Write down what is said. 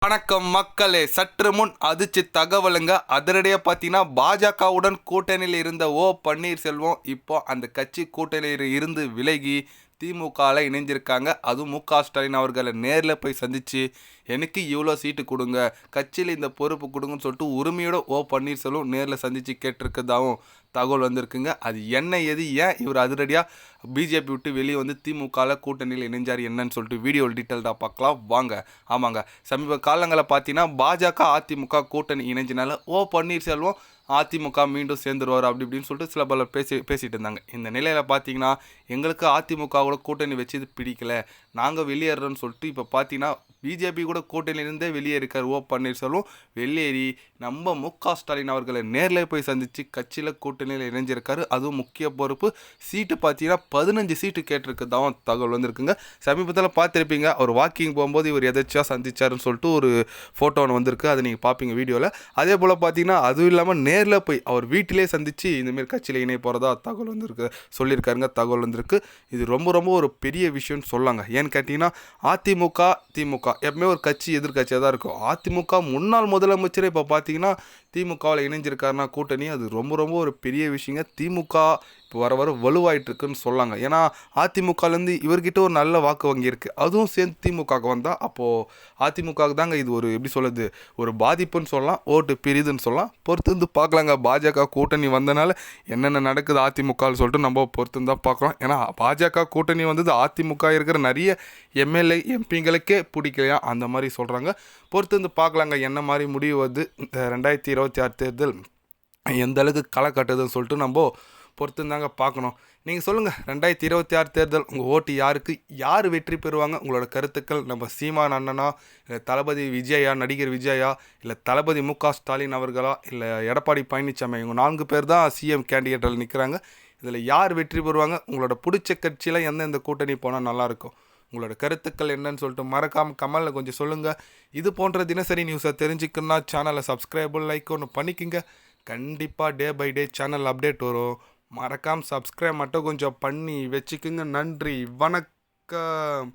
வணக்கம் மக்களே. சற்று முன் அதிர்ச்சி தகவலுங்க. அதிரடியாக பார்த்தீங்கன்னா பாஜகவுடன் கூட்டணியில் இருந்த பன்னீர்செல்வம் இப்போ அந்த கட்சி கூட்டணியில் இருந்து விலகி திமுகவில் இணைஞ்சிருக்காங்க. அதுவும் ஸ்டாலின் அவர்களை நேரில் போய் சந்தித்து எனக்கு இவ்வளோ சீட்டு கொடுங்க, கட்சியில் இந்த பொறுப்பு கொடுங்கன்னு சொல்லிட்டு உரிமையோட பன்னீர்செல்வம் நேரில் சந்தித்து கேட்டிருக்கதாகவும் தகவல் வந்திருக்குங்க. அது என்ன ஏது ஏன் இவர் அதிரடியாக பிஜேபி விட்டு வெளியே வந்து திமுகவில் கூட்டணியில் இணைஞ்சார் என்னன்னு சொல்லிட்டு வீடியோ டீட்டெயில்டாக பார்க்கலாம் வாங்க. ஆமாங்க, சமீப காலங்களில் பார்த்தீங்கன்னா பாஜக அதிமுக கூட்டணி இணைஞ்சினால பன்னீர்செல்வம் அதிமுக மீண்டும் சேர்ந்துருவார் அப்படி இப்படின்னு சொல்லிட்டு சில பல பேசிகிட்டு இருந்தாங்க. இந்த நிலையில் பார்த்தீங்கன்னா எங்களுக்கு அதிமுகவோட கூட்டணி வச்சு பிடிக்கல, நாங்கள் வெளியேறோன்னு சொல்லிட்டு இப்போ பார்த்தீங்கன்னா பிஜேபி கூட கூட்டணியிலிருந்தே வெளியேறிக்கார் பன்னீர்செல்வம். வெளியேறி நம்ம ஸ்டாலின் அவர்களை நேரில் போய் சந்தித்து கட்சியில் கூட்டணியில் இணைஞ்சிருக்காரு. அதுவும் முக்கிய பொறுப்பு சீட்டு பார்த்தீங்கன்னா 15 சீட்டு கேட்டிருக்குதான் தகவல் வந்திருக்குங்க. சமீபத்தில் பார்த்துருப்பீங்க, அவர் வாக்கிங் போகும்போது இவர் எதாச்சியாக சந்திச்சாருன்னு சொல்லிட்டு ஒரு ஃபோட்டோ ஒன்று வந்திருக்கு, அதை நீங்கள் பார்ப்பீங்க வீடியோவில். அதே போல் பார்த்தீங்கன்னா அதுவும் இல்லாமல் நேரில் போய் அவர் வீட்டிலே சந்தித்து இந்தமாரி கட்சியில் இணைய போகிறதா தகவல் வந்திருக்கு சொல்லியிருக்காருங்க. தகவல் வந்திருக்கு. இது ரொம்ப ரொம்ப ஒரு பெரிய விஷயம்னு சொல்லாங்க. ஏன்னு கேட்டிங்கன்னா அதிமுக திமுக எப்பவுமே ஒரு கட்சி எதிர்கட்சியாக தான் இருக்கும். அதிமுக முன்னாள் முதலமைச்சரே இப்போ பார்த்தீங்கன்னா திமுகவில் இணைஞ்சிருக்காருன்னா கூட்டணி, அது ரொம்ப ரொம்ப ஒரு பெரிய விஷயங்க. திமுக இப்போ வர வர வலுவாயிட்டு இருக்குன்னு சொல்லாங்க. ஏன்னா அதிமுகலேருந்து இவர்கிட்ட ஒரு நல்ல வாக்கு வங்கி இருக்குது, அதுவும் சேர்ந்து திமுகவுக்கு வந்தால் அப்போது அதிமுகவுக்கு தாங்க இது ஒரு எப்படி சொல்லுது ஒரு பாதிப்புன்னு சொல்லலாம், ஓட்டு பிரிதுன்னு சொல்லலாம். பொறுத்து வந்து பார்க்கலாங்க. பாஜக கூட்டணி வந்தனால என்னென்ன நடக்குது அதிமுகன்னு சொல்லிட்டு நம்ம பொறுத்து தான் பார்க்கலாம். ஏன்னா பாஜக கூட்டணி வந்தது அதிமுக இருக்கிற நிறைய எம்எல்ஏ எம்பிங்களுக்கே பிடிக்கலையா அந்த மாதிரி சொல்கிறாங்க. பொறுத்து வந்து பார்க்கலாங்க என்ன மாதிரி முடிவு வருது. இந்த 2026 தேர்தல் எந்த அளவுக்கு களை கட்டுதுன்னு சொல்லிட்டு நம்ம பொறுத்து தாங்க பார்க்கணும். நீங்கள் சொல்லுங்கள், 2026 தேர்தல் உங்கள் ஓட்டு யாருக்கு, யார் வெற்றி பெறுவாங்க? உங்களோட கருத்துக்கள் நம்ம சீமான் அண்ணனா, இல்லை தளபதி விஜயா, நடிகர் விஜயா, இல்லை தளபதி ஸ்டாலின் அவர்களா, இல்லை எடப்பாடி பழனிசாமி, இவங்க 4 பேர் தான் சிஎம் கேண்டிடேட்டில் நிற்கிறாங்க. இதில் யார் வெற்றி பெறுவாங்க? உங்களோட பிடிச்ச கட்சியில் எந்தெந்த கூட்டணி போனால் நல்லாயிருக்கும்? உங்களோட கருத்துக்கள் என்னன்னு சொல்லிட்டு மறக்காமல் கமலில் கொஞ்சம் சொல்லுங்கள். இது போன்ற தினசரி நியூஸை தெரிஞ்சுக்கணுன்னா சேனலை சப்ஸ்கிரைபும் லைக் ஒன்று பண்ணிக்கோங்க. கண்டிப்பாக day by day channel update வரும். மறக்காமல் சப்ஸ்கிரைப் மட்டும் கொஞ்சம் பண்ணி வச்சுக்குங்க. நன்றி, வணக்கம்.